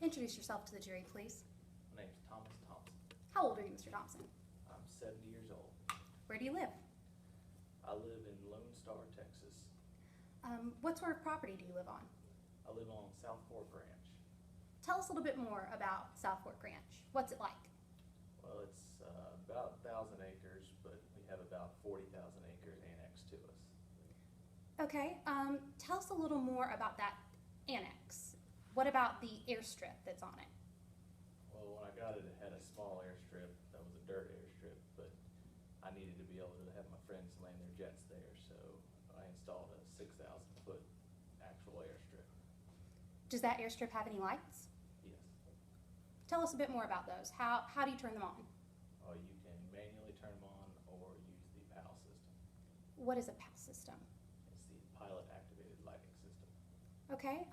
introduce yourself to the jury, please? My name's Thomas Thompson. How old are you, Mr. Thompson? I'm 70 years old. Where do you live? I live in Lone Star, Texas. What sort of property do you live on? I live on South Fork Ranch. Tell us a little bit more about South Fork Ranch. What's it like? Well, it's about 1,000 acres, but we have about 40,000 acres annexed to us. Okay, tell us a little more about that annex. What about the airstrip that's on it? Well, when I got it, it had a small airstrip that was a dirt airstrip, but I needed to be able to have my friends land their jets there, so I installed a 6,000-foot actual airstrip. Does that airstrip have any lights? Yes. Tell us a bit more about those. How do you turn them on? You can manually turn them on or use the PAL system. What is a PAL system? It's the pilot activated lighting system. Okay,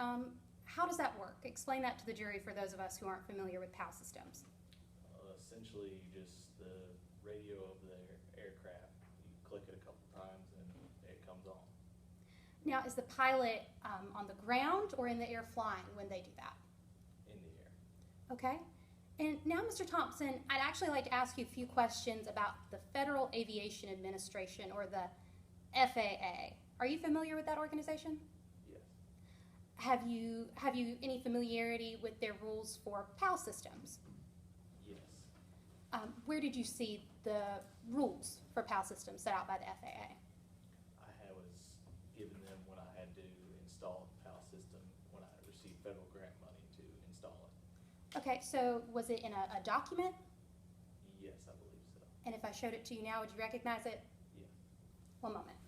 how does that work? Explain that to the jury for those of us who aren't familiar with PAL systems. Essentially, just the radio of the aircraft. You click it a couple times and it comes on. Now, is the pilot on the ground or in the air flying when they do that? In the air. Okay. And now, Mr. Thompson, I'd actually like to ask you a few questions about the Federal Aviation Administration, or the FAA. Are you familiar with that organization? Yes. Have you any familiarity with their rules for PAL systems? Yes. Where did you see the rules for PAL systems set out by the FAA? I was given them when I had to install the PAL system when I received federal grant money to install it. Okay, so was it in a document? Yes, I believe so. And if I showed it to you now, would you recognize it? Yeah. One moment.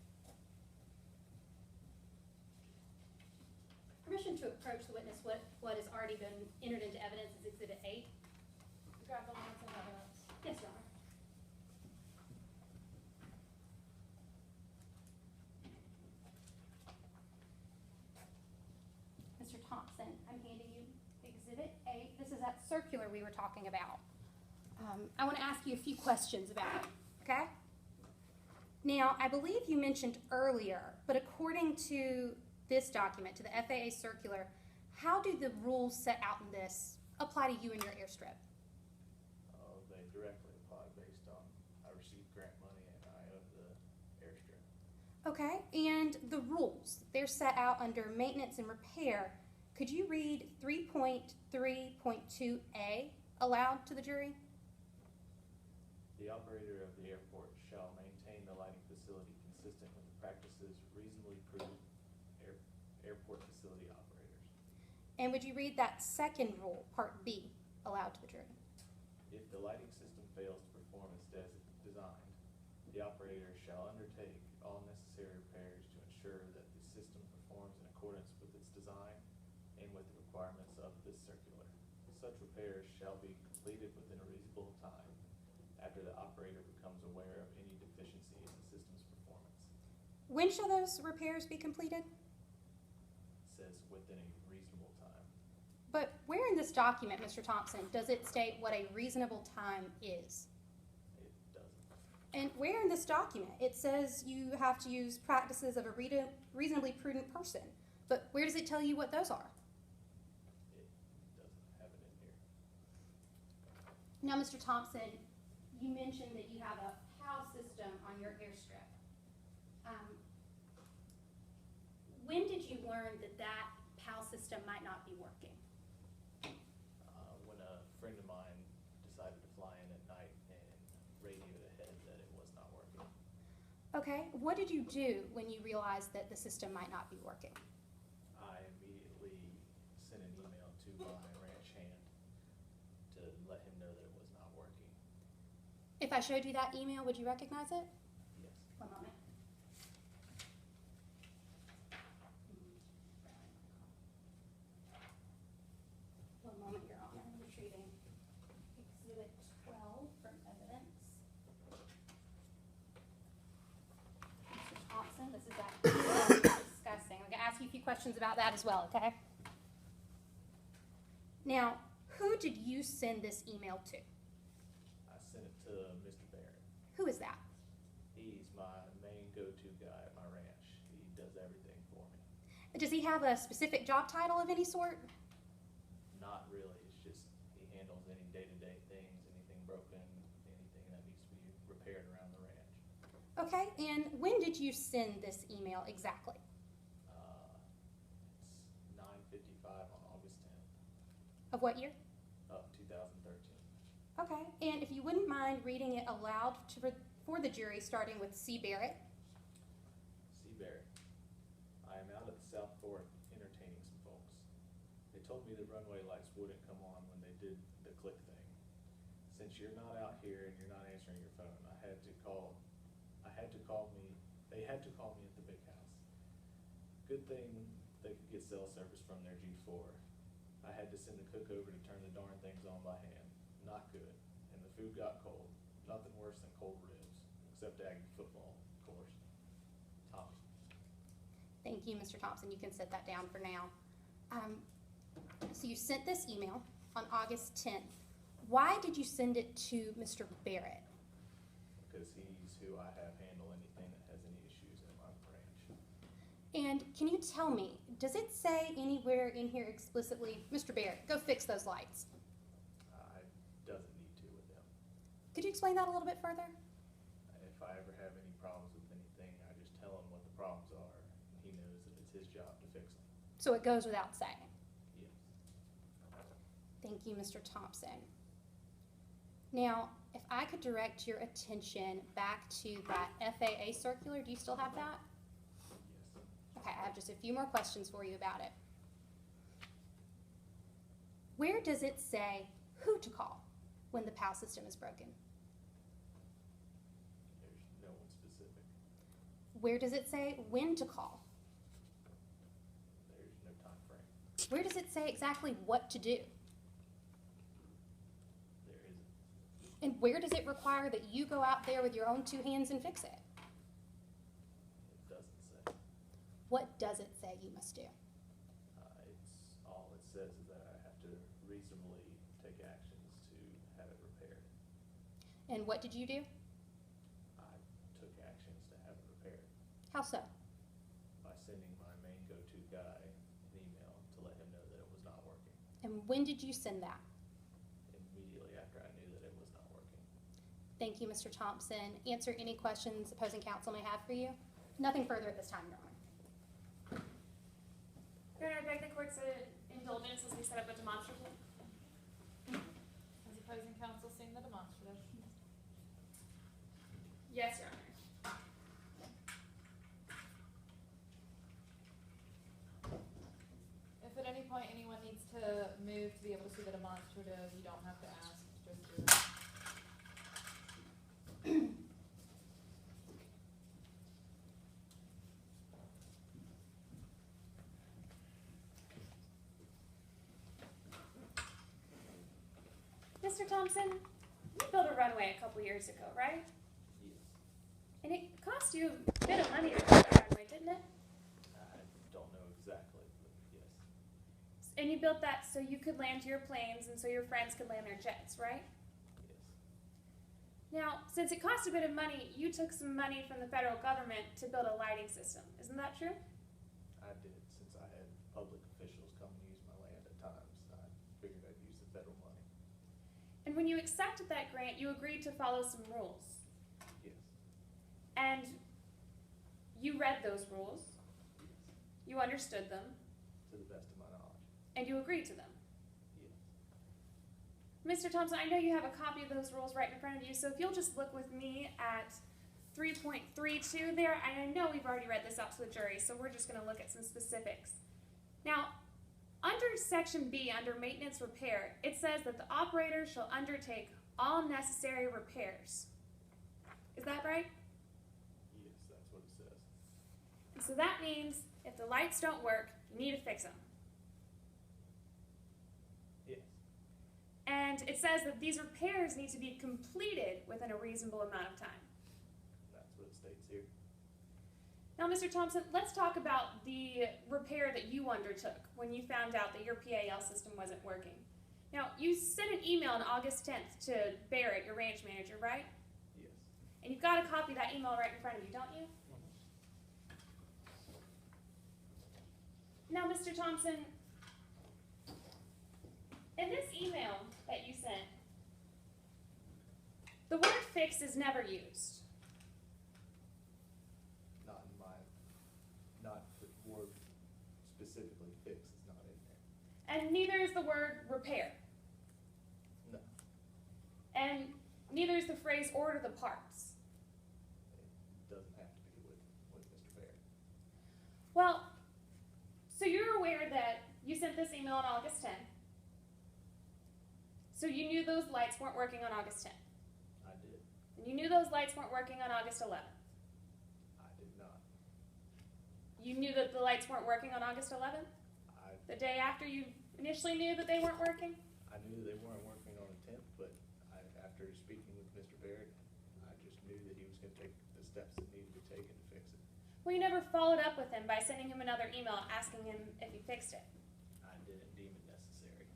Permission to approach the witness. What has already been entered into evidence is Exhibit 8. Grab the lines and evidence. Yes, Your Honor. Mr. Thompson, I'm handing you Exhibit 8. This is that circular we were talking about. I want to ask you a few questions about it, okay? Now, I believe you mentioned earlier, but according to this document, to the FAA circular, how do the rules set out in this apply to you and your airstrip? They directly apply based on I received grant money and I own the airstrip. Okay, and the rules, they're set out under maintenance and repair. Could you read 3.3.2a aloud to the jury? The operator of the airport shall maintain the lighting facility consistent with the practices reasonably prudent airport facility operators. And would you read that second rule, Part B, aloud to the jury? If the lighting system fails to perform as designed, the operator shall undertake all necessary repairs to ensure that the system performs in accordance with its design and with the requirements of this circular. Such repairs shall be completed within a reasonable time after the operator becomes aware of any deficiency in the system's performance. When shall those repairs be completed? It says within a reasonable time. But where in this document, Mr. Thompson, does it state what a reasonable time is? It doesn't. And where in this document it says you have to use practices of a reasonably prudent person? But where does it tell you what those are? It doesn't have it in here. Now, Mr. Thompson, you mentioned that you have a PAL system on your airstrip. When did you learn that that PAL system might not be working? When a friend of mine decided to fly in at night and radioed ahead that it was not working. Okay, what did you do when you realized that the system might not be working? I immediately sent an email to my ranch hand to let him know that it was not working. If I showed you that email, would you recognize it? Yes. One moment. One moment, Your Honor. I'm retrieving Exhibit 12 from evidence. Mr. Thompson, this is that email we were discussing. I'm going to ask you a few questions about that as well, okay? Now, who did you send this email to? I sent it to Mr. Barrett. Who is that? He's my main go-to guy at my ranch. He does everything for me. Does he have a specific job title of any sort? Not Not really, it's just he handles any day-to-day things, anything broken, anything that needs to be repaired around the ranch. Okay, and when did you send this email exactly? It's 9:55 on August 10th Of what year? of 2013. Okay, and if you wouldn't mind reading it aloud for the jury, starting with C. Barrett. Seabury, I am out at the South Fork entertaining some folks. They told me the runway lights wouldn't come on when they did the click thing. Since you're not out here and you're not answering your phone, they had to call me at the big house. Good thing they could get cell service from their G4. I had to send a cook over to turn the darn things on by hand. Not good. And the food got cold. Nothing worse than cold ribs, except Aggie football, of course. Tommy. Thank you, Mr. Thompson. You can set that down for now. So you sent this email on August 10th. Why did you send it to Mr. Barrett? Because he's who I have handle anything that has any issues in my branch. And can you tell me, does it say anywhere in here explicitly, Mr. Barrett, go fix those lights? I doesn't need to with him. Could you explain that a little bit further? If I ever have any problems with anything, I just tell him what the problems are, and he knows that it's his job to fix them. So it goes without saying. Yes. Thank you, Mr. Thompson. Now, if I could direct your attention back to that FAA circular, do you still have that? Yes. Okay, I have just a few more questions for you about it. Where does it say who to call when the POW system is broken? There's no one specific. Where does it say when to call? There's no time frame. Where does it say exactly what to do? There isn't. And where does it require that you go out there with your own two hands and fix it? It doesn't say. What does it say you must do? It's all it says is that I have to reasonably take actions to have it repaired. And what did you do? I took actions to have it repaired How so? by sending my main go-to guy an email to let him know that it was not working. And when did you send that? Immediately after I knew that it was not working. Thank you, Mr. Thompson. Answer any questions opposing counsel may have for you. Nothing further at this time, Your Honor. Your Honor, I beg the court's indulgence as we set up a demonstrative. Has opposing counsel seen the demonstrative? Yes, Your Honor. If at any point anyone needs to move to be able to see the demonstrative, you don't have to ask, just do it. Mr. Thompson, you built a runway a couple years ago, right? Yes. And it cost you a bit of money to build that runway, didn't it? I don't know exactly, but yes. And you built that so you could land your planes and so your friends could land their jets, right? Yes. Now, since it cost a bit of money, you took some money from the federal government to build a lighting system. Isn't that true? I did. Since I had public officials come and use my land at times, I figured I'd use the federal money. And when you accepted that grant, you agreed to follow some rules. Yes. And you read those rules, Yes. you understood them, To the best of my knowledge. and you agreed to them. Yes. Mr. Thompson, I know you have a copy of those rules right in front of you, so if you'll just look with me at 3.32 there, and I know we've already read this out to the jury, so we're just going to look at some specifics. Now, under Section B, under Maintenance Repair, it says that the operator shall undertake all necessary repairs. Is that right? Yes, that's what it says. And so that means if the lights don't work, you need to fix them. Yes. And it says that these repairs need to be completed within a reasonable amount of time. That's what it states here. Now, Mr. Thompson, let's talk about the repair that you undertook when you found out that your PAL system wasn't working. Now, you sent an email on August 10th to Barrett, your ranch manager, right? Yes. And you've got a copy of that email right in front of you, don't you? Now, Mr. Thompson, fix is never used. Not in my, not the word specifically fix is not in there. And neither is the word repair. No, And neither is the phrase order the parts. it doesn't have to be with Mr. Barrett. Well, so you're aware that you sent this email on August 10th. So you knew those lights weren't working on August 10th. I did. And you knew those lights weren't working on August 11th. I did not. You knew that the lights weren't working on August 11th? The day after you initially knew that they weren't working? I knew they weren't working on the 10th, but after speaking with Mr. Barrett, I just knew that he was going to take the steps that needed to be taken to fix it. Well, you never followed up with him by sending him another email asking him if he fixed it. I didn't deem it necessary.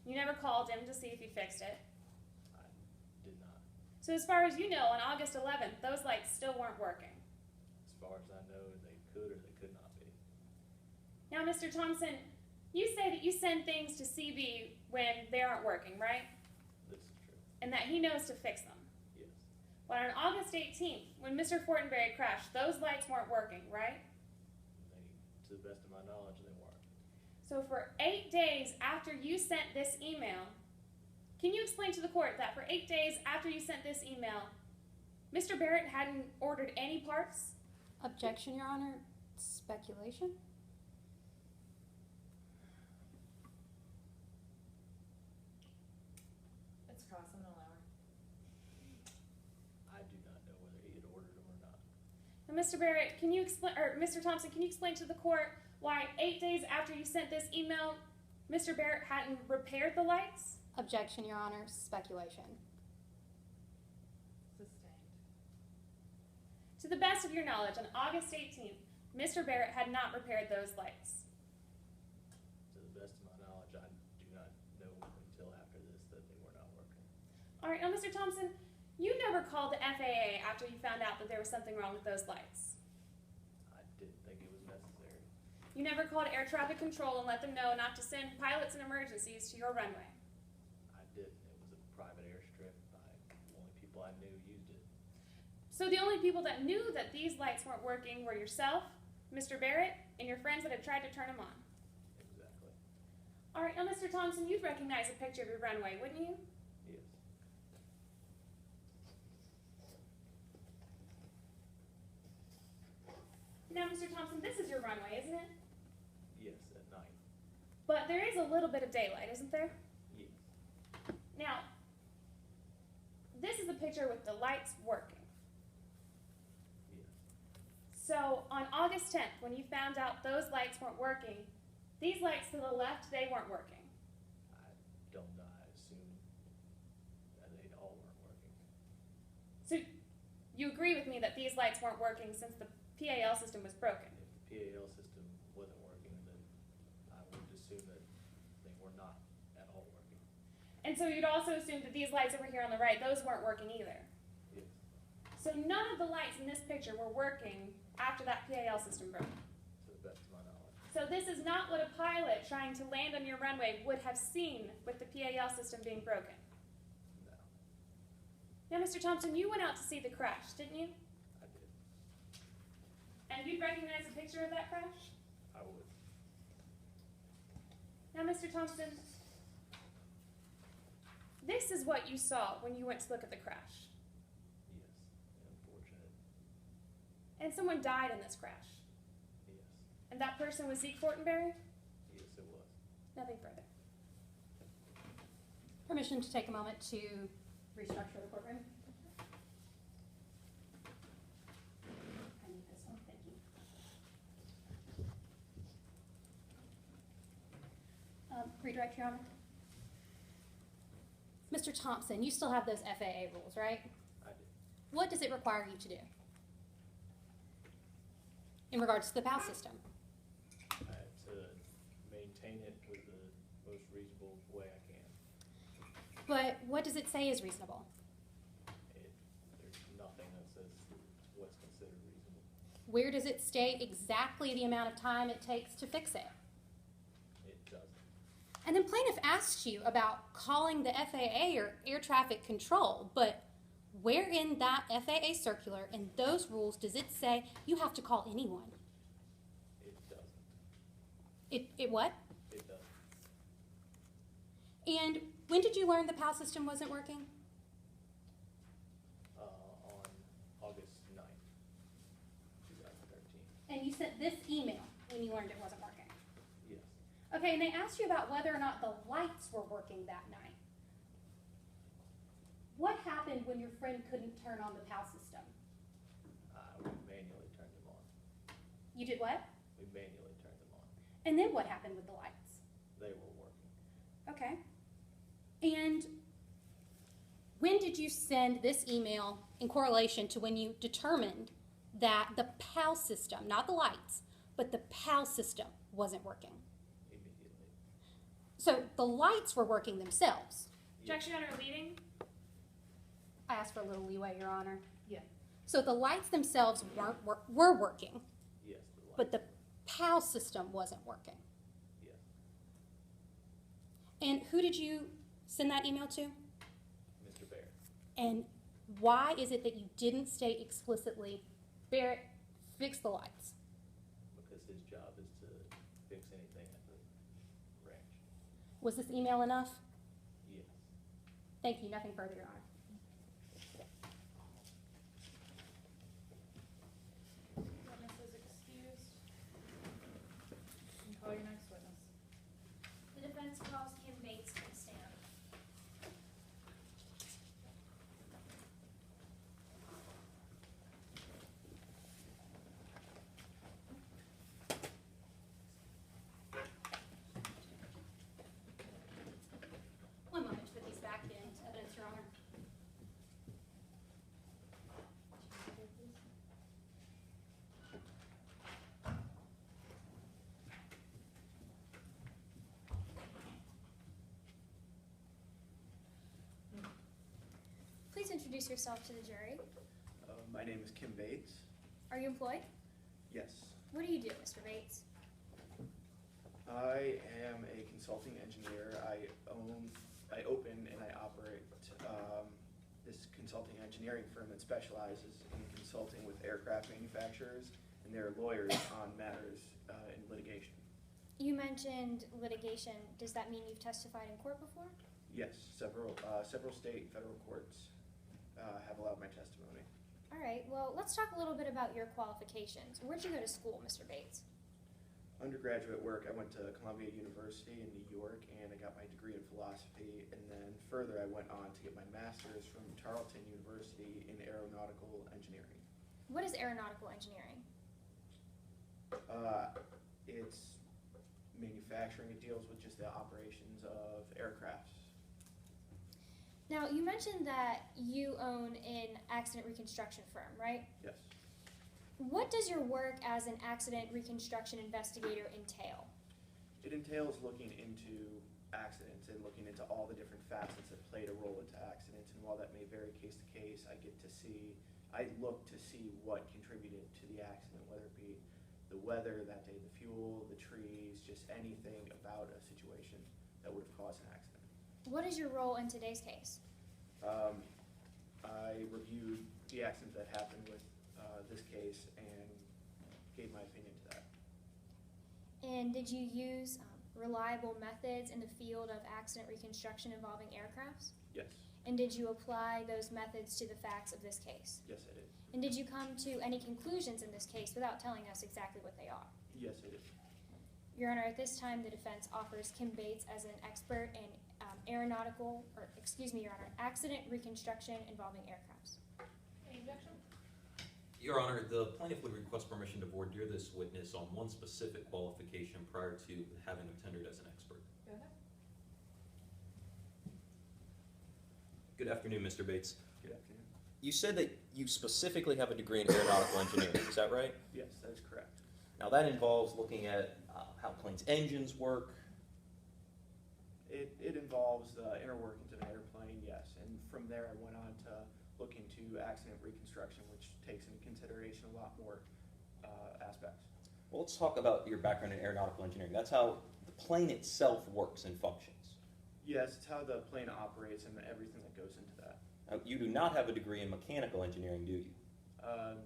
You never called him to see if he fixed it. I did not. So as far as you know, on August 11th, those lights still weren't working. As far as I know, they could or they could not be. Now, Mr. Thompson, you say that you send things to CB when they aren't working, right? This is true. And that he knows to fix them. Yes. But on August 18th, when Mr. Fortenberry crashed, those lights weren't working, right? To the best of my knowledge, they weren't. So for 8 days after you sent this email, can you explain to the court that for 8 days after you sent this email, Mr. Barrett hadn't ordered any parts? Objection, Your Honor. Speculation? It's cross, I'm gonna allow her. I do not know whether he had ordered them or not. And Mr. Barrett, can you explain, or Mr. Thompson, can you explain to the court why 8 days after you sent this email, Mr. Barrett hadn't repaired the lights? Objection, Your Honor. Speculation. Sustained. To the best of your knowledge, on August 18th, Mr. Barrett had not repaired those lights. To the best of my knowledge, I do not know until after this that they were not working. All right, now, Mr. Thompson, you never called the FAA after you found out that there was something wrong with those lights. I didn't think it was necessary. You never called air traffic control and let them know not to send pilots in emergencies to your runway. I didn't. It was a private airstrip. The only people I knew used it. So the only people that knew that these lights weren't working were yourself, Mr. Barrett, and your friends that had tried to turn them on. Exactly. All right, now, Mr. Thompson, you'd recognize a picture of your runway, wouldn't you? Yes. Now, Mr. Thompson, this is your runway, isn't it? Yes, at night. But there is a little bit of daylight, isn't there? Yes. Now, this is a picture with the lights working. Yes. So on August 10th, when you found out those lights weren't working, these lights to the left, they weren't working. I don't know. I assume that they all weren't working. So you agree with me that these lights weren't working since the PAL system was broken? If the PAL system wasn't working, then I would assume that they were not at all working. And so you'd also assume that these lights over here on the right, those weren't working either. Yes. So none of the lights in this picture were working after that PAL system broke. To the best of my knowledge. So this is not what a pilot trying to land on your runway would have seen with the PAL system being broken. No, Now, Mr. Thompson, you went out to see the crash, didn't you? I did. And you'd recognize a picture of that crash? I would. Now, Mr. Thompson, this is what you saw when you went to look at the crash. Yes. Unfortunate. And someone died in this crash. Yes. And that person was Zeke Fortenberry? Yes, it was. Nothing further. Permission to take a moment to restructure the courtroom. I need this one, thank you. Redirect, Your Honor. Mr. Thompson, you still have those FAA rules, right? I did. What does it require you to do in regards to the PAL system? I have to maintain it with the most reasonable way I can. But what does it say is reasonable? There's nothing that says what's considered reasonable. Where does it state exactly the amount of time it takes to fix it? It doesn't. And then plaintiff asks you about calling the FAA or air traffic control, but where in that FAA circular and those rules does it say you have to call anyone? It doesn't. It what? It doesn't. And when did you learn the PAL system wasn't working? On August 9th, 2013. And you sent this email when you learned it wasn't working. Yes. Okay, and they asked you about whether or not the lights were working that night. What happened when your friend couldn't turn on the PAL system? We manually turned them on. You did what? We manually turned them on. And then what happened with the lights? They were working. Okay. And when did you send this email in correlation to when you determined that the PAL system, not the lights, but the PAL system wasn't working? Immediately. So the lights were working themselves. Objection, Your Honor, leading. I asked for a little leeway, Your Honor. Yeah. So the lights themselves were working, Yes, the light. but the PAL system wasn't working. Yes. And who did you send that email to? Mr. Bear. And why is it that you didn't state explicitly, Barrett, fix the lights? Because his job is to fix anything at the ranch. Was this email enough? Yes. Thank you. Nothing further, Your Honor. Witness is excused. You can call your next witness. The defense calls Kim Bates to the stand. One moment to put these back into evidence, Your Honor. Please introduce yourself to the jury. My name is Kim Bates. Are you employed? Yes. What do you do, Mr. Bates? I am a consulting engineer. I open and I operate this consulting engineering firm that specializes in consulting with aircraft manufacturers and their lawyers on matters in litigation. You mentioned litigation. Does that mean you've testified in court before? Yes, several state and federal courts have allowed my testimony. All right, well, let's talk a little bit about your qualifications. Where'd you go to school, Mr. Bates? Undergraduate work, I went to Columbia University in New York and I got my degree in philosophy, and then further I went on to get my master's from Tarleton University in aeronautical engineering. What is aeronautical engineering? It's manufacturing. It deals with just the operations of aircrafts. Now, you mentioned that you own an accident reconstruction firm, right? Yes. What does your work as an accident reconstruction investigator entail? It entails looking into accidents and looking into all the different facets that played a role into accidents. And while that may vary case to case, I look to see what contributed to the accident, whether it be the weather that day, the fuel, the trees, just anything about a situation that would have caused an accident. What is your role in today's case? I reviewed the accident that happened with this case and gave my opinion to that. And did you use reliable methods in the field of accident reconstruction involving aircrafts? Yes. And did you apply those methods to the facts of this case? Yes, I did. And did you come to any conclusions in this case without telling us exactly what they are? Yes, I did. Your Honor, at this time, the defense offers Kim Bates as an expert in Your Honor, accident reconstruction involving aircrafts. Any objection? Your Honor, the plaintiff would request permission to voir dire this witness on one specific qualification prior to having him tendered as an expert. Go ahead. Good afternoon, Mr. Bates. Good afternoon. You said that you specifically have a degree in aeronautical engineering, is that right? Yes, that is correct. Now that involves looking at how planes' engines work. It involves the inner workings of an airplane, yes. And from there I went on to look into accident reconstruction, which takes into consideration a lot more aspects. Well, let's talk about your background in aeronautical engineering. That's how the plane itself works and functions. Yes, it's how the plane operates and everything that goes into that. You do not have a degree in mechanical engineering, do you?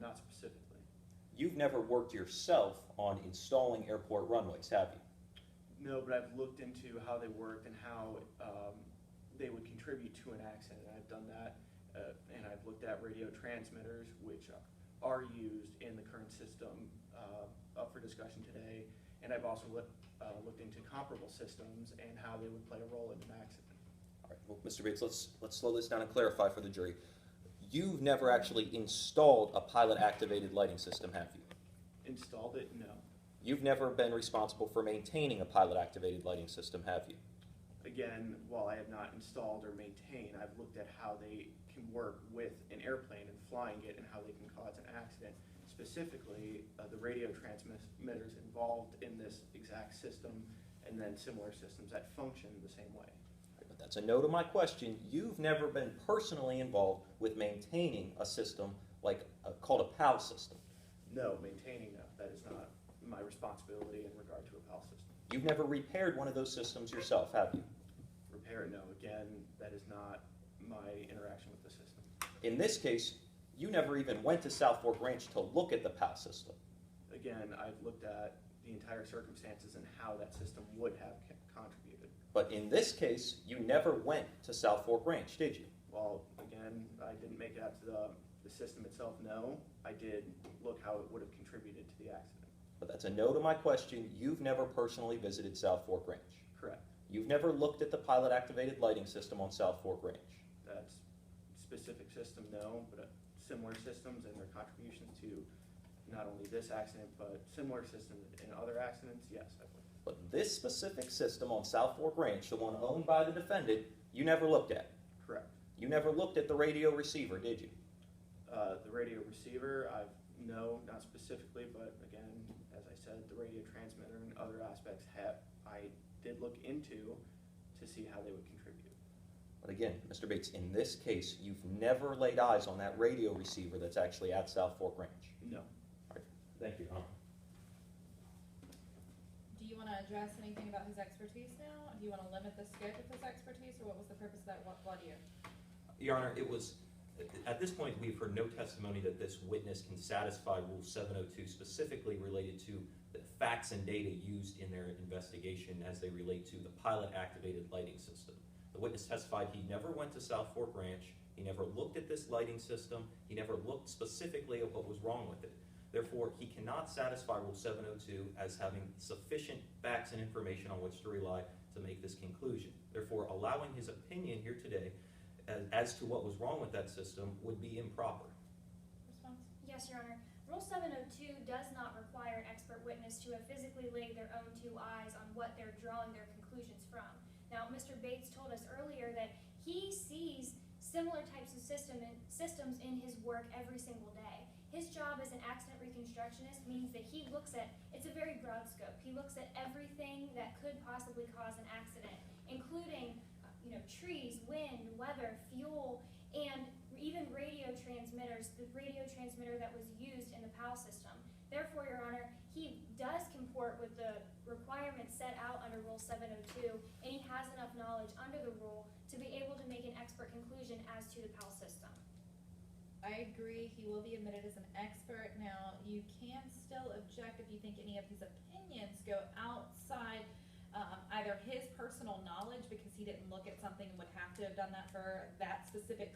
Not specifically. You've never worked yourself on installing airport runways, have you? No, but I've looked into how they worked and how they would contribute to an accident. I've done that, and I've looked at radio transmitters, which are used in the current system up for discussion today. And I've also looked into comparable systems and how they would play a role in an accident. All right, well, Mr. Bates, let's slow this down and clarify for the jury. You've never actually installed a pilot-activated lighting system, have you? Installed it? No. You've never been responsible for maintaining a pilot-activated lighting system, have you? Again, while I have not installed or maintained, I've looked at how they can work with an airplane and flying it and how they can cause an accident. Specifically, the radio transmitters involved in this exact system, and then similar systems that function the same way. But that's a no to my question. You've never been personally involved with maintaining a system like called a PAL system. No, maintaining that is not my responsibility in regard to a PAL system. You've never repaired one of those systems yourself, have you? Repair it? No. Again, that is not my interaction with the system. In this case, you never even went to South Fork Ranch to look at the PAL system. Again, I've looked at the entire circumstances and how that system would have contributed. But in this case, you never went to South Fork Ranch, did you? Well, again, I didn't make it out to the system itself, no. I did look how it would have contributed to the accident. But that's a no to my question. You've never personally visited South Fork Ranch. Correct. You've never looked at the pilot-activated lighting system on South Fork Ranch. That's specific system, no, but similar systems and their contributions to not only this accident, but similar systems in other accidents, yes, I would. But this specific system on South Fork Ranch, the one owned by the defendant, you never looked at. Correct. You never looked at the radio receiver, did you? The radio receiver, no, not specifically, but again, as I said, the radio transmitter and other aspects I did look into to see how they would contribute. But again, Mr. Bates, in this case, you've never laid eyes on that radio receiver that's actually at South Fork Ranch. No. All right. Thank you, Your Honor. Do you want to address anything about his expertise now? Do you want to limit the scope of his expertise, or what was the purpose of that voir dire? Your Honor, it was, at this point, we've heard no testimony that this witness can satisfy Rule 702 specifically related to the facts and data used in their investigation as they relate to the pilot-activated lighting system. The witness testified he never went to South Fork Ranch, he never looked at this lighting system, he never looked specifically at what was wrong with it. Therefore, he cannot satisfy Rule 702 as having sufficient facts and information on which to rely to make this conclusion. Therefore, allowing his opinion here today as to what was wrong with that system would be improper. Response? Yes, Your Honor. Rule 702 does not require an expert witness to have physically laid their own two eyes on what they're drawing their conclusions from. Now, Mr. Bates told us earlier that he sees similar types of systems in his work every single day. His job as an accident reconstructionist means that he looks at, it's a very broad scope, he looks at everything that could possibly cause an accident, including trees, wind, weather, fuel, and even radio transmitters, the radio transmitter that was used in the PAL system. Therefore, Your Honor, he does comport with the requirements set out under Rule 702, and he has enough knowledge under the rule to be able to make an expert conclusion as to the PAL system. I agree, he will be admitted as an expert. Now, you can still object if you think any of his opinions go outside either his personal knowledge, because he didn't look at something and would have to have done that for that specific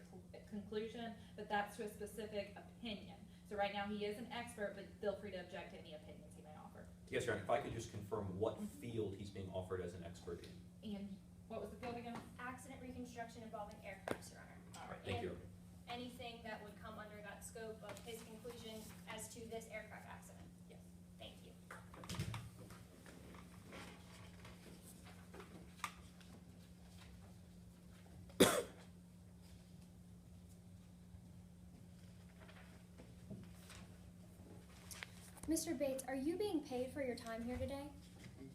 conclusion, but that's to a specific opinion. So right now he is an expert, but feel free to object to any opinions he may offer. Yes, Your Honor, if I could just confirm what field he's being offered as an expert in. And what was the field again? Accident reconstruction involving aircrafts, Your Honor. All right, thank you. Anything that would come under that scope of his conclusion as to this aircraft accident. Yes. Thank you. Mr. Bates, are you being paid for your time here today?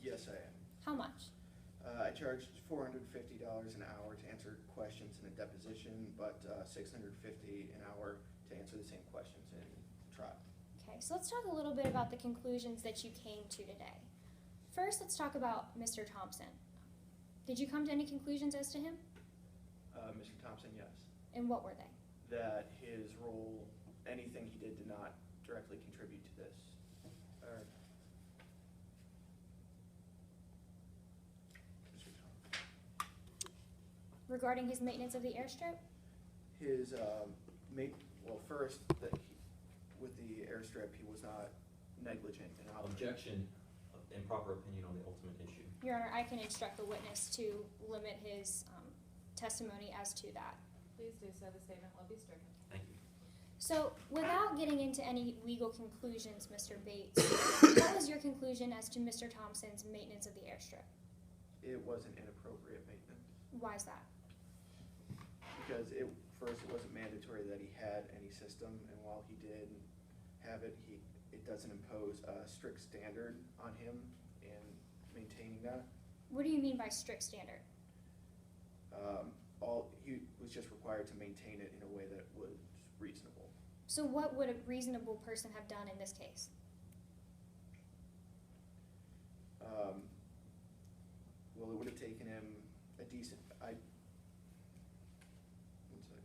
Yes, I am. How much? I charged $450 an hour to answer questions in a deposition, but $650 an hour to answer the same questions in trial. Okay, so let's talk a little bit about the conclusions that you came to today. First, let's talk about Mr. Thompson. Did you come to any conclusions as to him? Mr. Thompson, yes. And what were they? That his role, anything he did not directly contribute to this. Or, Mr. Tom. Regarding his maintenance of the airstrip? His, well, first, that he, with the airstrip, he was not negligent in operating. Objection, improper opinion on the ultimate issue. Your Honor, I can instruct the witness to limit his testimony as to that. Please do so. The statement will be stricken. Thank you. So, without getting into any legal conclusions, Mr. Bates, what was your conclusion as to Mr. Thompson's maintenance of the airstrip? It was an inappropriate maintenance. Why is that? Because first, it wasn't mandatory that he had any system, and while he did have it, it doesn't impose a strict standard on him in maintaining that. What do you mean by strict standard? He was just required to maintain it in a way that was reasonable. So what would a reasonable person have done in this case? Well, it would have taken him a decent, one second.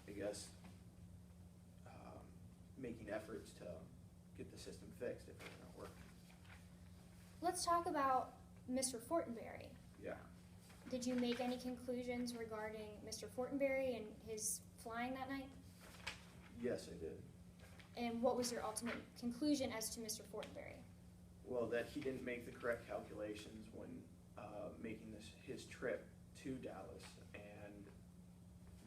I guess, making efforts to get the system fixed if it's not working. Let's talk about Mr. Fortenberry. Yeah. Did you make any conclusions regarding Mr. Fortenberry and his flying that night? Yes, I did. And what was your ultimate conclusion as to Mr. Fortenberry? Well, that he didn't make the correct calculations when making his trip to Dallas, and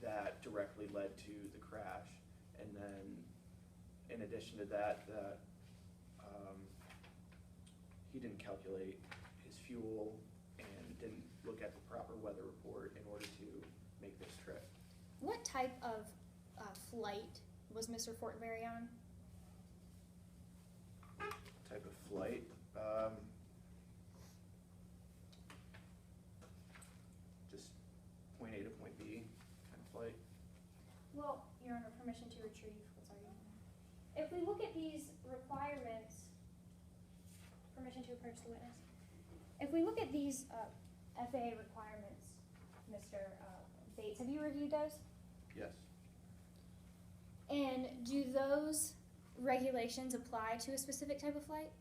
that directly led to the crash. And then, in addition to that, he didn't calculate his fuel and didn't look at the proper weather report in order to make this trip. What type of flight was Mr. Fortenberry on? Type of flight? Just point A to point B kind of flight. Well, Your Honor, permission to retrieve what's already in there. If we look at these requirements, permission to approach the witness. If we look at these FAA requirements, Mr. Bates, have you reviewed those? Yes. And do those regulations apply to a specific type of flight?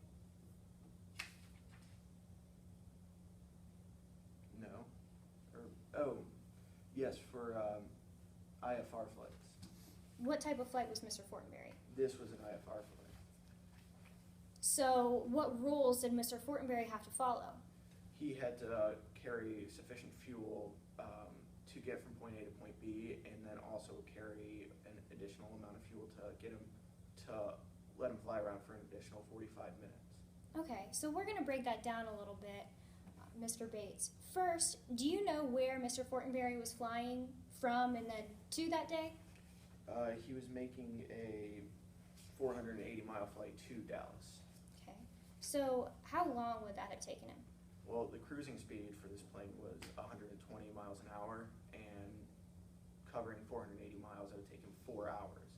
No. Yes, for IFR flights. What type of flight was Mr. Fortenberry? This was an IFR flight. So what rules did Mr. Fortenberry have to follow? He had to carry sufficient fuel to get from point A to point B, and then also carry an additional amount of fuel to get him to let him fly around for an additional 45 minutes. Okay, so we're going to break that down a little bit, Mr. Bates. First, do you know where Mr. Fortenberry was flying from and then to that day? He was making a 480-mile flight to Dallas. Okay, so how long would that have taken him? Well, the cruising speed for this plane was 120 miles an hour, and covering 480 miles, that would take him 4 hours.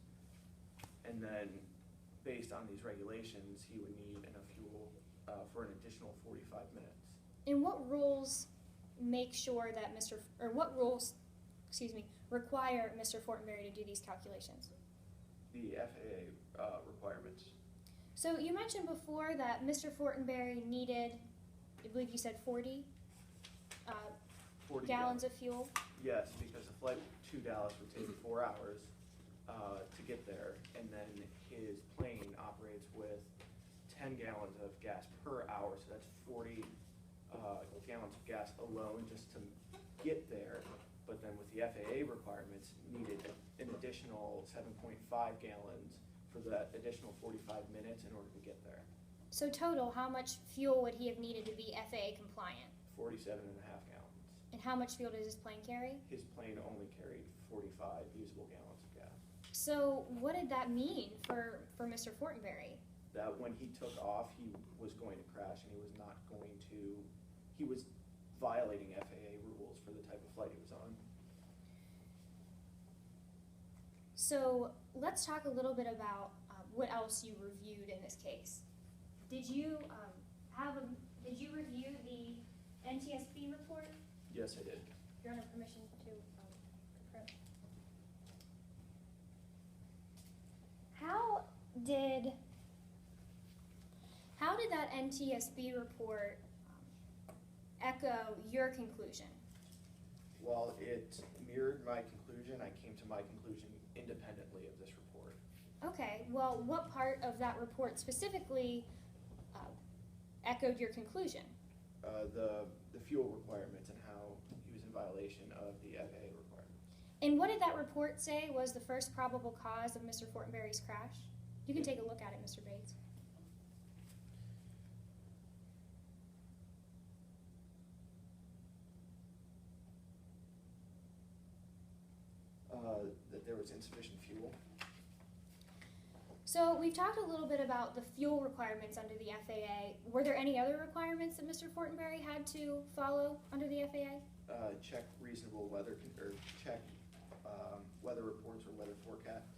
And then, based on these regulations, he would need enough fuel for an additional 45 minutes. And what rules make sure that require Mr. Fortenberry to do these calculations? The FAA requirements. So you mentioned before that Mr. Fortenberry needed, I believe you said 40 40 gallons of fuel. Yes, because the flight to Dallas would take 4 hours to get there, and then his plane operates with 10 gallons of gas per hour, so that's 40 gallons of gas alone just to get there. But then with the FAA requirements, needed an additional 7.5 gallons for that additional 45 minutes in order to get there. So total, how much fuel would he have needed to be FAA compliant? 47.5 gallons. And how much fuel does his plane carry? His plane only carried 45 usable gallons of gas. So what did that mean for Mr. Fortenberry? That when he took off, he was going to crash, and he was violating FAA rules for the type of flight he was on. So let's talk a little bit about what else you reviewed in this case. Did you did you review the NTSB report? Yes, I did. You're under permission to confirm. How did that NTSB report echo your conclusion? While it mirrored my conclusion, I came to my conclusion independently of this report. Okay, well, what part of that report specifically echoed your conclusion? The fuel requirements and how he was in violation of the FAA requirements. And what did that report say was the first probable cause of Mr. Fortenberry's crash? You can take a look at it, Mr. Bates. That there was insufficient fuel. So we've talked a little bit about the fuel requirements under the FAA. Were there any other requirements that Mr. Fortenberry had to follow under the FAA? Check reasonable weather, or check weather reports or weather forecasts.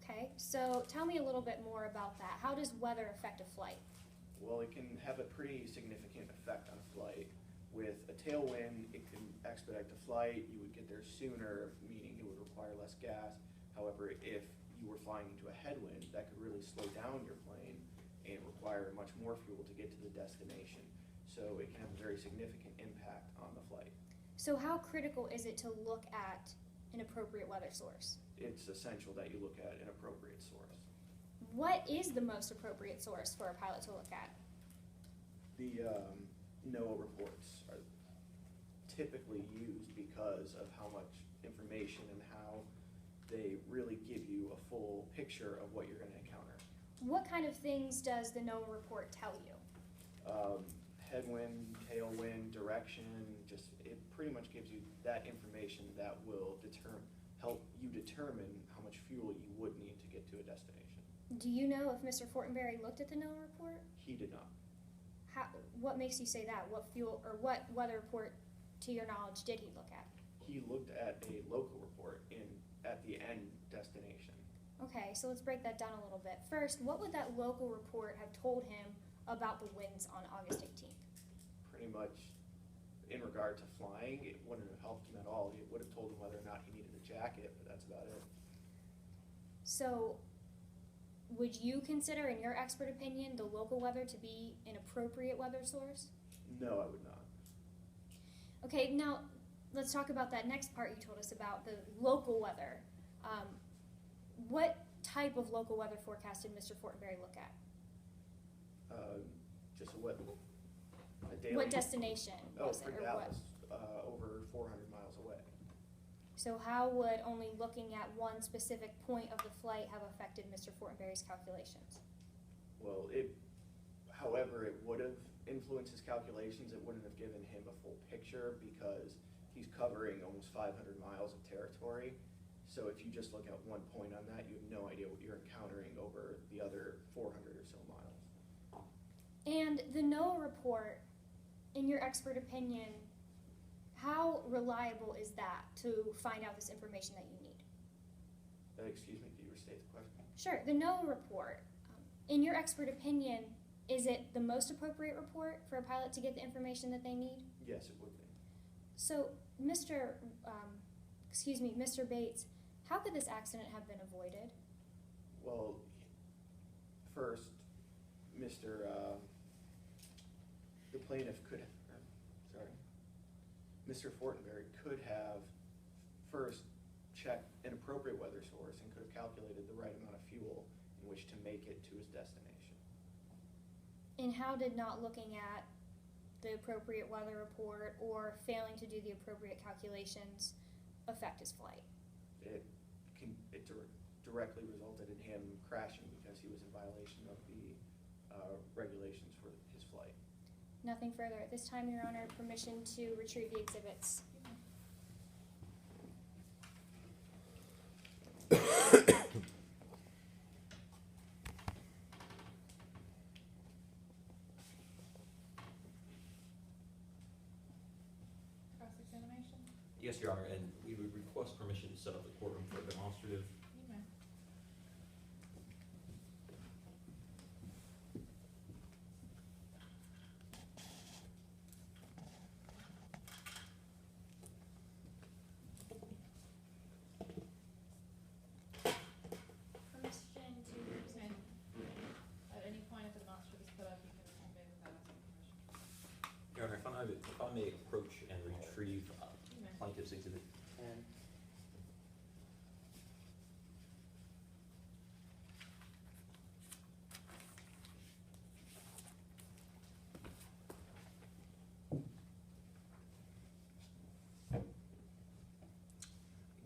Okay, so tell me a little bit more about that. How does weather affect a flight? Well, it can have a pretty significant effect on a flight. With a tailwind, it can expedite the flight. You would get there sooner, meaning it would require less gas. However, if you were flying into a headwind, that could really slow down your plane and require much more fuel to get to the destination. So it can have a very significant impact on the flight. So how critical is it to look at an appropriate weather source? It's essential that you look at an appropriate source. What is the most appropriate source for a pilot to look at? The NOAA reports are typically used because of how much information and how they really give you a full picture of what you're going to encounter. What kind of things does the NOAA report tell you? Headwind, tailwind, direction, just it pretty much gives you that information that will help you determine how much fuel you would need to get to a destination. Do you know if Mr. Fortenberry looked at the NOAA report? He did not. What makes you say that? What fuel or what weather report, to your knowledge, did he look at? He looked at a local report at the end destination. Okay, so let's break that down a little bit. First, what would that local report have told him about the winds on August 18th? Pretty much in regard to flying, it wouldn't have helped him at all. It would have told him whether or not he needed a jacket, but that's about it. So, would you consider, in your expert opinion, the local weather to be an appropriate weather source? No, I would not. Okay, now let's talk about that next part you told us about, the local weather. What type of local weather forecast did Mr. Fortenberry look at? Just a daily. What destination was for it, or Dallas, what? over 400 miles away. So how would only looking at one specific point of the flight have affected Mr. Fortenberry's calculations? Well, however it would have influenced his calculations, it wouldn't have given him a full picture because he's covering almost 500 miles of territory. So if you just look at one point on that, you have no idea what you're encountering over the other 400 or so miles. And the NOAA report, in your expert opinion, how reliable is that to find out this information that you need? Excuse me, could you restate the question? Sure, the NOAA report, in your expert opinion, is it the most appropriate report for a pilot to get the information that they need? Yes, it would be. So, Mr. Bates, how could this accident have been avoided? Well, first, the plaintiff Mr. Fortenberry could have first checked an appropriate weather source and could have calculated the right amount of fuel in which to make it to his destination. And how did not looking at the appropriate weather report or failing to do the appropriate calculations affect his flight? It directly resulted in him crashing because he was in violation of the regulations for his flight. Nothing further. At this time, Your Honor, permission to retrieve the exhibits. Cross-examination? Yes, Your Honor, and we would request permission to set up the courtroom for a demonstrative Plaintiff's Exhibit 10.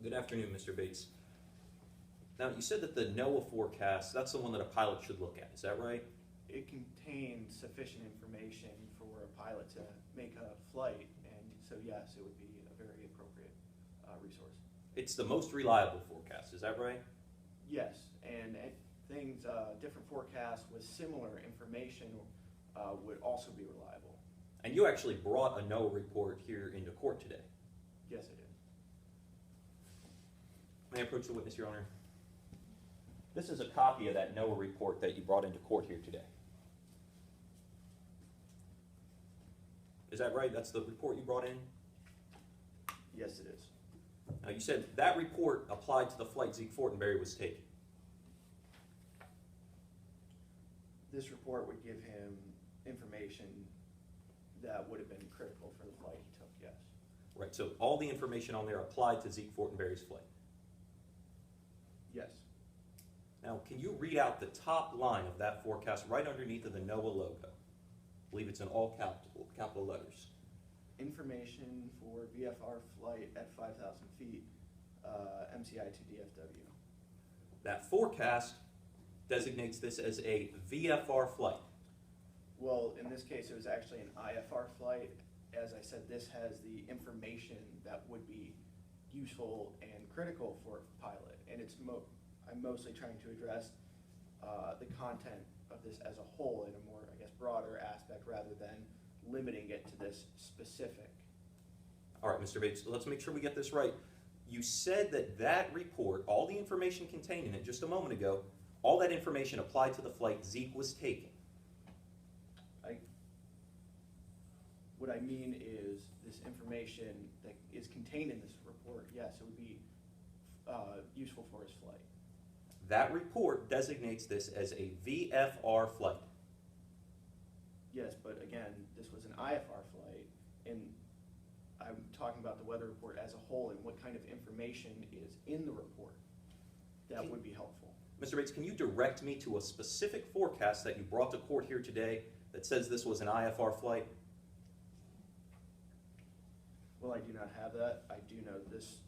Good afternoon, Mr. Bates. Now, you said that the NOAA forecast, that's the one that a pilot should look at, is that right? It contains sufficient information for a pilot to make a flight, and so yes, it would be a very appropriate resource. It's the most reliable forecast, is that right? Yes, and things, different forecasts with similar information would also be reliable. And you actually brought a NOAA report here into court today. Yes, I did. May I approach the witness, Your Honor? This is a copy of that NOAA report that you brought into court here today. Is that right? That's the report you brought in? Yes, it is. Now, you said that report applied to the flight Zeke Fortenberry was taking. This report would give him information that would have been critical for the flight he took, yes. Right, so all the information on there applied to Zeke Fortenberry's flight. Yes. Now, can you read out the top line of that forecast right underneath of the NOAA logo? I believe it's in all capital letters. Information for VFR flight at 5,000 feet, MCI to DFW. That forecast designates this as a VFR flight. Well, in this case, it was actually an IFR flight. As I said, this has the information that would be useful and critical for a pilot, and I'm mostly trying to address the content of this as a whole in a more, I guess, broader aspect rather than limiting it to this specific. All right, Mr. Bates, let's make sure we get this right. You said that that report, all the information contained in it just a moment ago, all that information applied to the flight Zeke was taking. What I mean is this information that is contained in this report, yes, it would be useful for his flight. That report designates this as a VFR flight. Yes, but again, this was an IFR flight, and I'm talking about the weather report as a whole and what kind of information is in the report. That would be helpful. Mr. Bates, can you direct me to a specific forecast that you brought to court here today that says this was an IFR flight? Well, I do not have that. I do know this,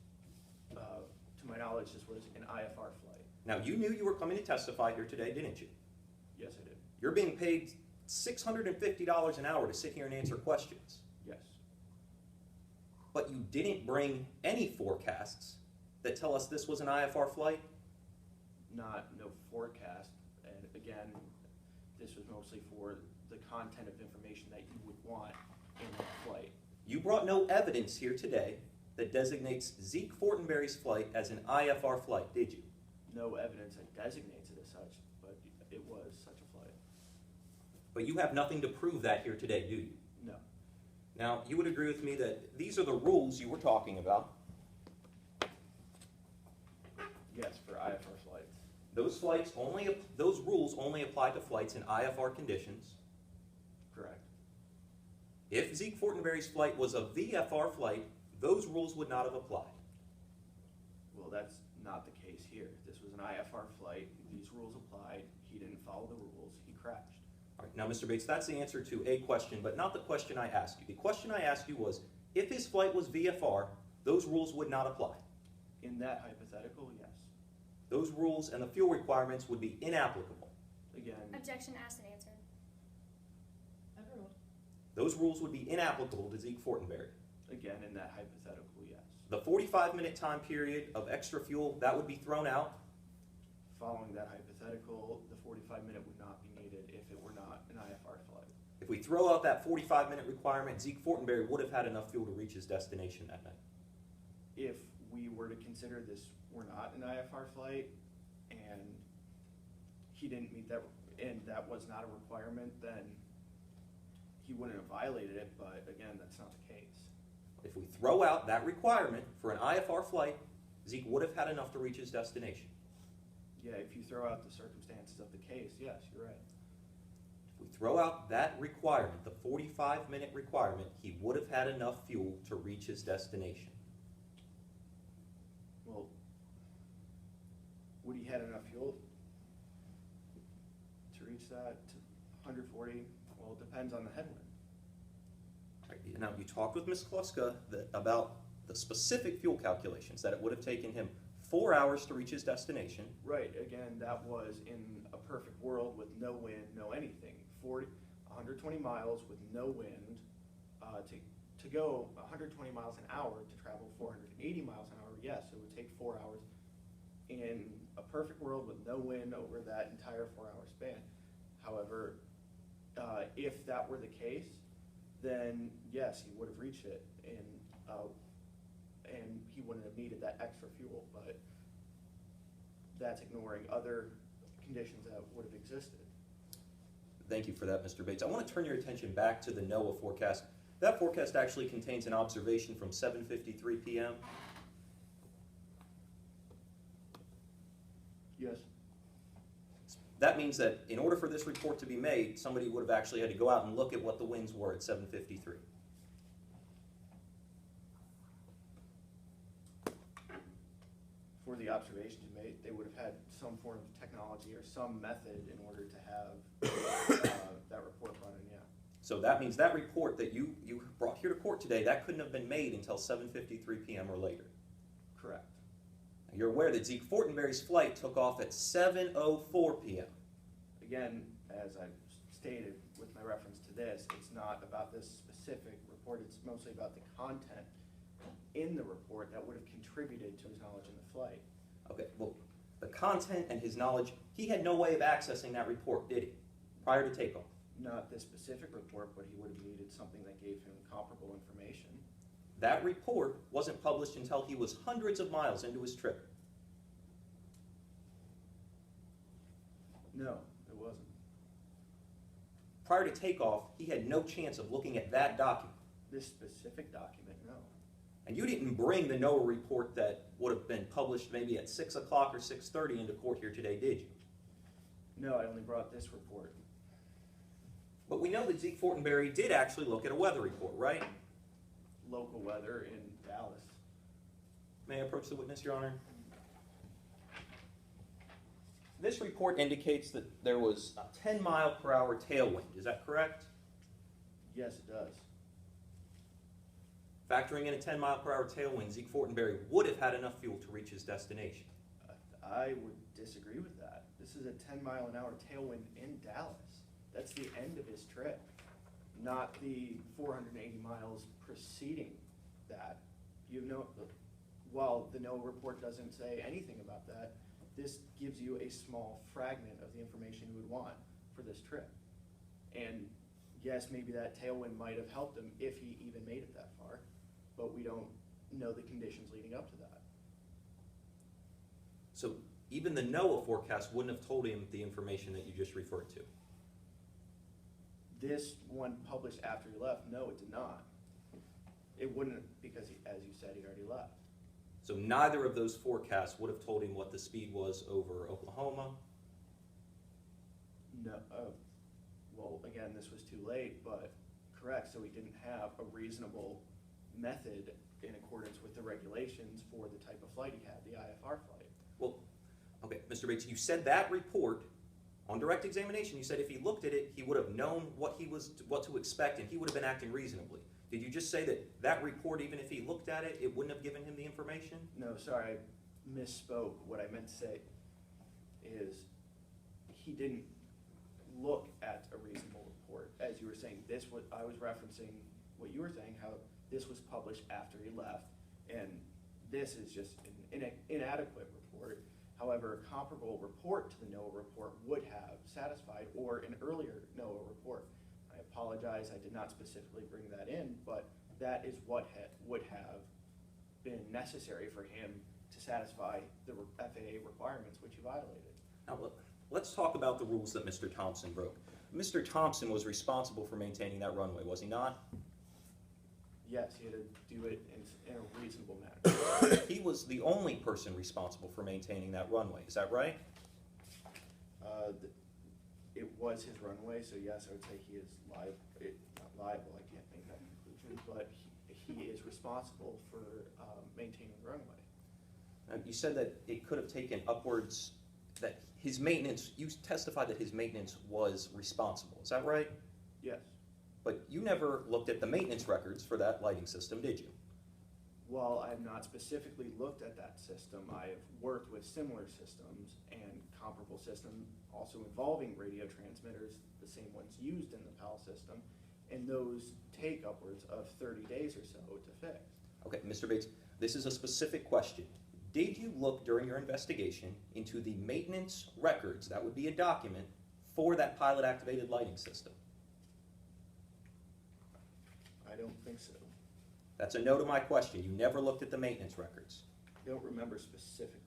to my knowledge, this was an IFR flight. Now, you knew you were coming to testify here today, didn't you? Yes, I did. You're being paid $650 an hour to sit here and answer questions. Yes. But you didn't bring any forecasts that tell us this was an IFR flight? No forecast, and again, this was mostly for the content of information that you would want in that flight. You brought no evidence here today that designates Zeke Fortenberry's flight as an IFR flight, did you? No evidence that designates it as such, but it was such a flight. But you have nothing to prove that here today, do you? No. Now, you would agree with me that these are the rules you were talking about. Yes, for IFR flights. Those rules only apply to flights in IFR conditions. Correct. If Zeke Fortenberry's flight was a VFR flight, those rules would not have applied. Well, that's not the case here. This was an IFR flight. These rules applied. He didn't follow the rules. He crashed. All right, now, Mr. Bates, that's the answer to a question, but not the question I asked you. The question I asked you was, if his flight was VFR, those rules would not apply. In that hypothetical, yes. Those rules and the fuel requirements would be inapplicable. Again, Objection asked and answered. Overruled. Those rules would be inapplicable to Zeke Fortenberry. again, in that hypothetical, yes. The 45-minute time period of extra fuel, that would be thrown out. Following that hypothetical, the 45-minute would not be needed if it were not an IFR flight. If we throw out that 45-minute requirement, Zeke Fortenberry would have had enough fuel to reach his destination that night. If we were to consider this were not an IFR flight and he didn't meet that, and that was not a requirement, then he wouldn't have violated it, but again, that's not the case. If we throw out that requirement for an IFR flight, Zeke would have had enough to reach his destination. Yeah, if you throw out the circumstances of the case, yes, you're right. If we throw out that requirement, the 45-minute requirement, he would have had enough fuel to reach his destination. had enough fuel to reach that 140. Well, it depends on the headwind. Now, you talked with Ms. Kluska about the specific fuel calculations, that it would have taken him 4 hours to reach his destination. Right, again, that was in a perfect world with no wind, no anything. 120 miles with no wind, to go 120 miles an hour to travel 480 miles an hour, yes, it would take 4 hours in a perfect world with no wind over that entire 4-hour span. However, if that were the case, then yes, he would have reached it, and he wouldn't have needed that extra fuel, but that's ignoring other conditions that would have existed. Thank you for that, Mr. Bates. I want to turn your attention back to the NOAA forecast. That forecast actually contains an observation from 7:53 p.m. Yes. That means that in order for this report to be made, somebody would have actually had to go out and look at what the winds were at 7:53. For the observations you made, they would have had some form of technology or some method in order to have that report brought in, yeah. So that means that report that you brought here to court today, that couldn't have been made until 7:53 p.m. or later. Correct. You're aware that Zeke Fortenberry's flight took off at 7:04 p.m. Again, as I've stated with my reference to this, it's not about this specific report, it's mostly about the content in the report that would have contributed to his knowledge in the flight. Okay, well, the content and his knowledge, he had no way of accessing that report, did he, prior to takeoff? Not this specific report, but he would have needed something that gave him comparable information. That report wasn't published until he was hundreds of miles into his trip. No, it wasn't. Prior to takeoff, he had no chance of looking at that document. This specific document, no. And you didn't bring the NOAA report that would have been published maybe at 6 o'clock or 6:30 into court here today, did you? No, I only brought this report. But we know that Zeke Fortenberry did actually look at a weather report, right? Local weather in Dallas. May I approach the witness, Your Honor? This report indicates that there was a 10-mile-per-hour tailwind. Is that correct? Yes, it does. Factoring in a 10-mile-per-hour tailwind, Zeke Fortenberry would have had enough fuel to reach his destination. I would disagree with that. This is a 10-mile-an-hour tailwind in Dallas. That's the end of his trip, not the 480 miles preceding that. While the NOAA report doesn't say anything about that, this gives you a small fragment of the information you would want for this trip. And yes, maybe that tailwind might have helped him if he even made it that far, but we don't know the conditions leading up to that. So even the NOAA forecast wouldn't have told him the information that you just referred to. This one published after he left, no, it did not. It wouldn't, because as you said, he already left. So neither of those forecasts would have told him what the speed was over Oklahoma? No, well, again, this was too late, but correct, so he didn't have a reasonable method in accordance with the regulations for the type of flight he had, the IFR flight. Well, okay, Mr. Bates, you said that report, on direct examination, you said if he looked at it, he would have known what to expect, and he would have been acting reasonably. Did you just say that that report, even if he looked at it, it wouldn't have given him the information? No, sorry, I misspoke. What I meant to say is he didn't look at a reasonable report. As you were saying, I was referencing what you were saying, how this was published after he left, and this is just an inadequate report. However, a comparable report to the NOAA report would have satisfied, or an earlier NOAA report. I apologize, I did not specifically bring that in, but that is what would have been necessary for him to satisfy the FAA requirements which he violated. Now, let's talk about the rules that Mr. Thompson broke. Mr. Thompson was responsible for maintaining that runway, was he not? Yes, he had to do it in a reasonable manner. He was the only person responsible for maintaining that runway, is that right? It was his runway, so yes, I would say he is not liable, I can't make that conclusion, but he is responsible for maintaining the runway. You said that it could have taken upwards, that his maintenance, you testified that his maintenance was responsible, is that right? Yes. But you never looked at the maintenance records for that lighting system, did you? While I've not specifically looked at that system, I have worked with similar systems and comparable systems also involving radio transmitters, the same ones used in the PAL system, and those take upwards of 30 days or so to fix. Okay, Mr. Bates, this is a specific question. Did you look during your investigation into the maintenance records, that would be a document, for that pilot activated lighting system? I don't think so. That's a no to my question. You never looked at the maintenance records. I don't remember specifically.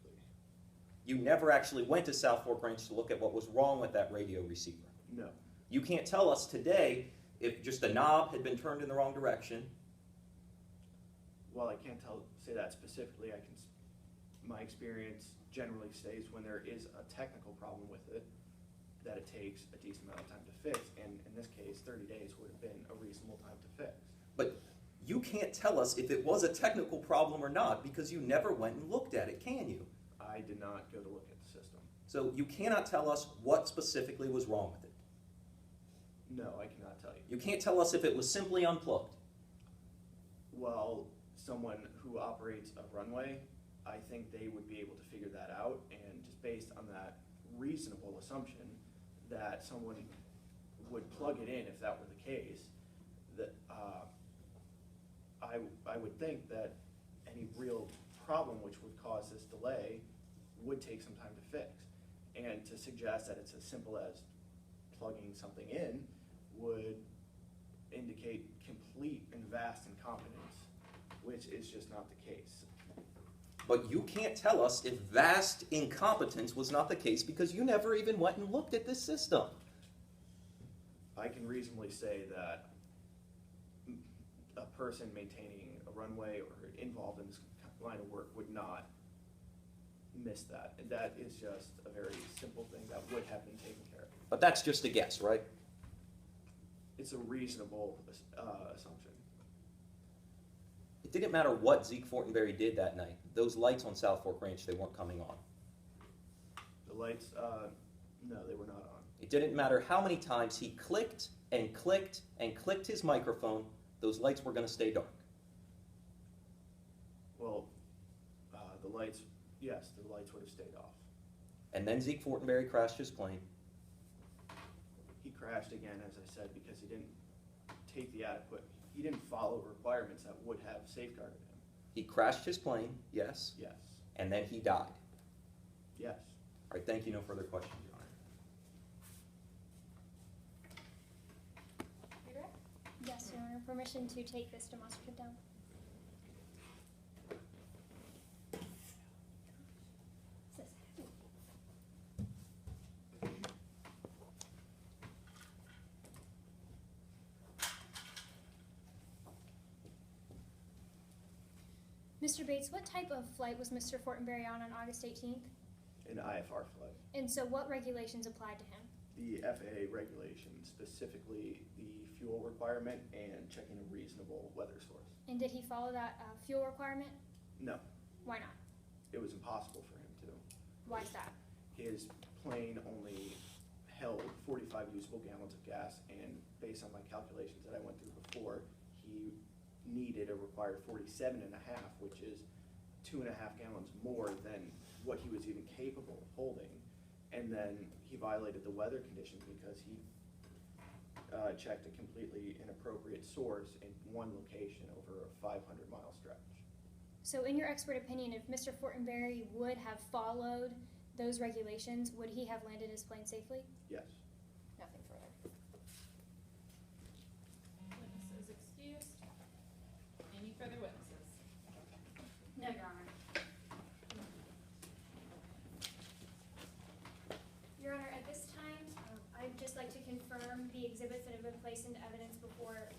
You never actually went to South Fork Ranch to look at what was wrong with that radio receiver. No. You can't tell us today if just a knob had been turned in the wrong direction. Well, I can't say that specifically. My experience generally states when there is a technical problem with it, that it takes a decent amount of time to fix. And in this case, 30 days would have been a reasonable time to fix. But you can't tell us if it was a technical problem or not because you never went and looked at it, can you? I did not go to look at the system. So you cannot tell us what specifically was wrong with it. No, I cannot tell you. You can't tell us if it was simply unplugged. Well, someone who operates a runway, I think they would be able to figure that out, and just based on that reasonable assumption that someone would plug it in if that were the case, that I would think that any real problem which would cause this delay would take some time to fix. And to suggest that it's as simple as plugging something in would indicate complete and vast incompetence, which is just not the case. But you can't tell us if vast incompetence was not the case because you never even went and looked at this system. I can reasonably say that a person maintaining a runway or involved in this line of work would not miss that. And that is just a very simple thing that would have been taken care of. But that's just a guess, right? It's a reasonable assumption. It didn't matter what Zeke Fortenberry did that night. Those lights on South Fork Ranch, they weren't coming on. The lights, no, they were not on. It didn't matter how many times he clicked and clicked and clicked his microphone, those lights were going to stay dark. Well, the lights, yes, the lights would have stayed off. And then Zeke Fortenberry crashed his plane. He crashed again, as I said, because he didn't take he didn't follow requirements that would have safeguarded him. He crashed his plane, yes, Yes, and then he died. yes. All right, thank you. No further questions, Your Honor. Redirect? Yes, Your Honor. Permission to take this demonstrative down. Mr. Bates, what type of flight was Mr. Fortenberry on August 18th? An IFR flight. And so what regulations applied to him? The FAA regulations, specifically the fuel requirement and checking a reasonable weather source. And did he follow that fuel requirement? No, Why not? it was impossible for him to. Why is that? His plane only held 45 usable gallons of gas, and based on my calculations that I went through before, he needed a required 47 and a half, which is 2.5 gallons more than what he was even capable of holding. And then he violated the weather conditions because he checked a completely inappropriate source in one location over a 500-mile stretch. So in your expert opinion, if Mr. Fortenberry would have followed those regulations, would he have landed his plane safely? Yes. Nothing further. Witnesses excused. Any further witnesses? No, Your Honor. Your Honor, at this time, I'd just like to confirm the exhibits that have been placed into evidence before